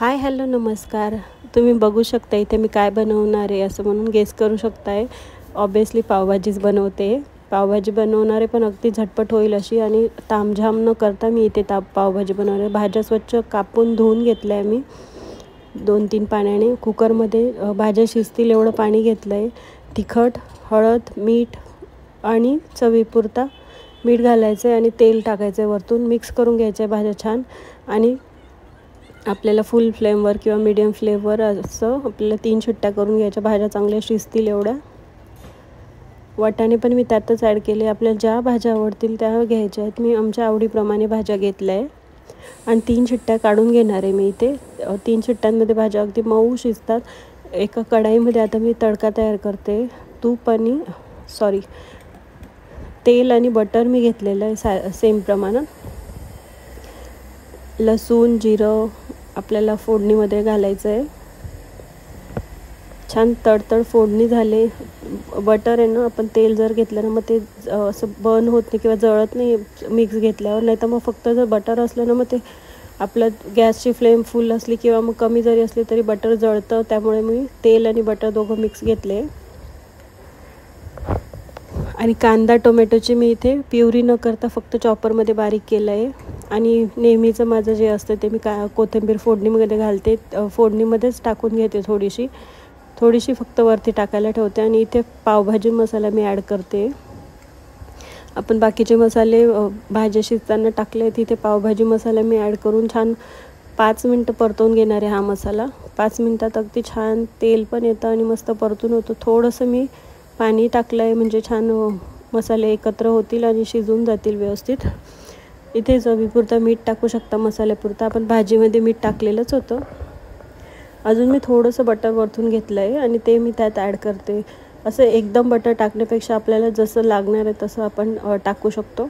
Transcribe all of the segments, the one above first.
Hi hello नमस्कार. तुम्ही बघू शकता इथे मी काय बनवणार आहे असं म्हणून गेस करू शकताय. ऑब्वियसली पावभाजीच बनवते. पावभाजी बनवणार आहे पण अगदी झटपट होईल अशी आणि तामझाम न करता मी इथे पावभाजी बनवणार आहे. भाज्या स्वच्छ कापून धुवून घेतल्या आहे मी 2-3 पाण्याने. कुकरमध्ये भाज्या शिजतील एवढं पाणी घेतलं आहे. तिखट, हळद, मीठ आणि चवीपुरता मीठ घालायचं आहे आणि तेल टाकायचं आहे वरतून. मिक्स करून घ्यायचं आहे भाज्या छान आणि आपल्याला फुल फ्लेमवर किंवा मीडियम फ्लेमवर असं आपल्याला 3 शिट्ट्या करून घ्यायच्या. भाज्या चांगल्या शिजतील एवढ्या. वाटाणे पण मी त्यातच ॲड केले. आपल्याला ज्या भाज्या आवडतील त्या घ्यायच्या आहेत. मी आमच्या आवडीप्रमाणे भाज्या घेतल्या आहे आणि 3 शिट्ट्या काढून घेणार आहे मी इथे. 3 शिट्ट्यांमध्ये भाज्या अगदी मऊ शिजतात. एका कढाईमध्ये आता मी तडका तयार करते. तेल आणि बटर मी घेतलेलं आहे सेम प्रमाणात. लसूण, जिरं आपल्याला फोडणीमध्ये घालायचं आहे. छान तडतड फोडणी झाले. बटर आहे ना, आपण तेल जर घेतलं ना मग ते असं बर्न होत नाही किंवा जळत नाही मिक्स घेतल्यावर. नाही तर मग फक्त जर बटर असलं ना मग ते आपलं गॅसची फ्लेम फुल असली किंवा मग कमी जरी असली तरी बटर जळतं. त्यामुळे मी तेल आणि बटर दोघं मिक्स घेतले. आणि कांदा टोमॅटोची मी इथे प्युरी न करता फक्त चॉपरमध्ये बारीक केलं आहे. आणि नेहमीचं माझं जे असतं ते मी कोथिंबीर फोडणीमध्ये घालते. फोडणीमध्येच टाकून घेते थोडीशी फक्त वरती टाकायला ठेवते. आणि इथे पावभाजी मसाला मी ॲड करते. आपण बाकीचे मसाले भाज्या शिजताना टाकले, तिथे पावभाजी मसाला मी ॲड करून छान 5 मिनटं परतवून घेणार आहे. हा मसाला 5 मिनटात अगदी छान तेल पण येतं आणि मस्त परतून होतं. थोडंसं मी पाणी टाकलं आहे म्हणजे छान मसाले एकत्र होतील आणि शिजून जातील व्यवस्थित. इथे चवीपुरता मीठ टाकू शकता मसाल्यापुरता. आपण भाजीमध्ये मीठ टाकलेलंच होतं. अजून मी थोडंसं बटर वरतून घेतलं आहे आणि ते मी त्यात ॲड करते. असं एकदम बटर टाकण्यापेक्षा आपल्याला जसं लागणार आहे तसं आपण टाकू शकतो.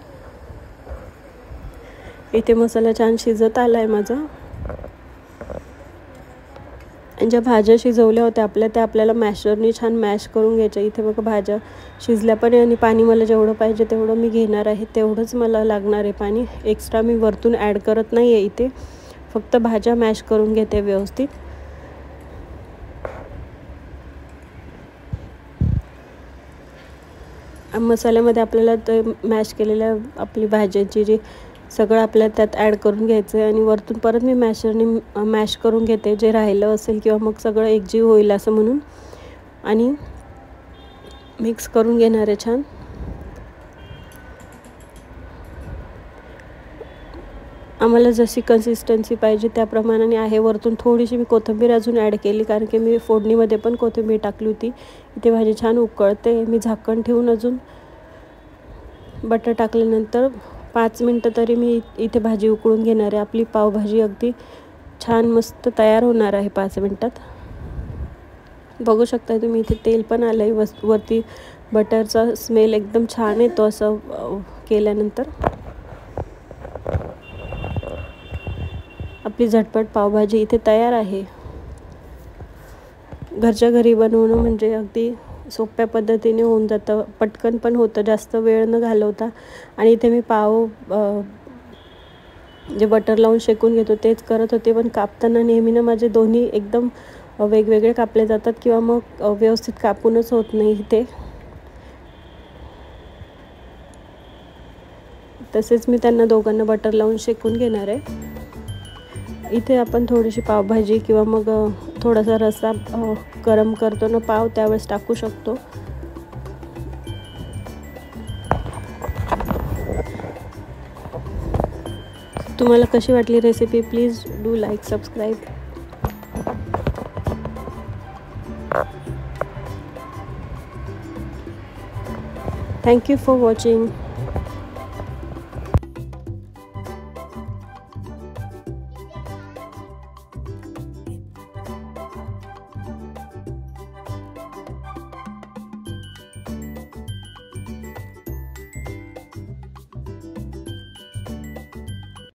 इथे मसाला छान शिजत आला आहे माझा. आणि ज्या भाज्या शिजवल्या होत्या त्या आपल्याला मॅशरनी छान मॅश करून घ्यायच्या. इथे बघा भाज्या शिजल्या पण आणि पाणी मला जेवढं पाहिजे तेवढं मी घेणार आहे. तेवढंच मला लागणार आहे पाणी. एक्स्ट्रा मी वरतून ॲड करत नाही आहे इथे. फक्त भाज्या मॅश करून घेते व्यवस्थित. मसाल्यामध्ये आपल्याला ते मॅश केलेल्या आपली भाज्याची जी सगळं आपल्याला त्यात ॲड करून घ्यायचं आहे. आणि वरतून परत मी मॅशरने मॅश करून घेते जे राहिलं असेल किंवा मग सगळं एकजीव होईल असं म्हणून. आणि मिक्स करून घेणार आहे छान. आम्हाला जशी कन्सिस्टन्सी पाहिजे त्या प्रमाणाने आहे. वरतून थोडीशी मी कोथिंबीर अजून ॲड केली कारण की मी फोडणीमध्ये पण कोथिंबीर टाकली होती. इथे भाजी छान उकळते. मी झाकण ठेवून अजून बटर टाकल्यानंतर 5 मिनटं तरी मी इथे भाजी उकळून घेणार आहे. आपली पावभाजी अगदी छान मस्त तयार होणार आहे 5 मिनटात. बघू शकता तुम्ही इथे तेल पण आलं आहे. वरती बटरचा स्मेल एकदम छान येतो असं केल्यानंतर. आपली झटपट पावभाजी इथे तयार आहे. घरच्या घरी बनवणं म्हणजे अगदी सोप्या पद्धतीने होऊन जातं. पटकन पण होतं, जास्त वेळ न घालवता. आणि इथे मी पाव जे बटर लावून शेकून घेतो तेच करत होते. पण कापताना नेहमीनं माझे दोन्ही एकदम वेगवेगळे कापले जातात किंवा मग व्यवस्थित कापूनच होत नाही इथे. तसेच मी त्यांना दोघांना बटर लावून शेकून घेणार आहे. इथे आपण थोडीशी पावभाजी किंवा मग थोडासा रस्सा गरम करतो ना पाव त्यावेळेस टाकू शकतो. तुम्हाला कशी वाटली recipe please do like subscribe. Thank you for watching.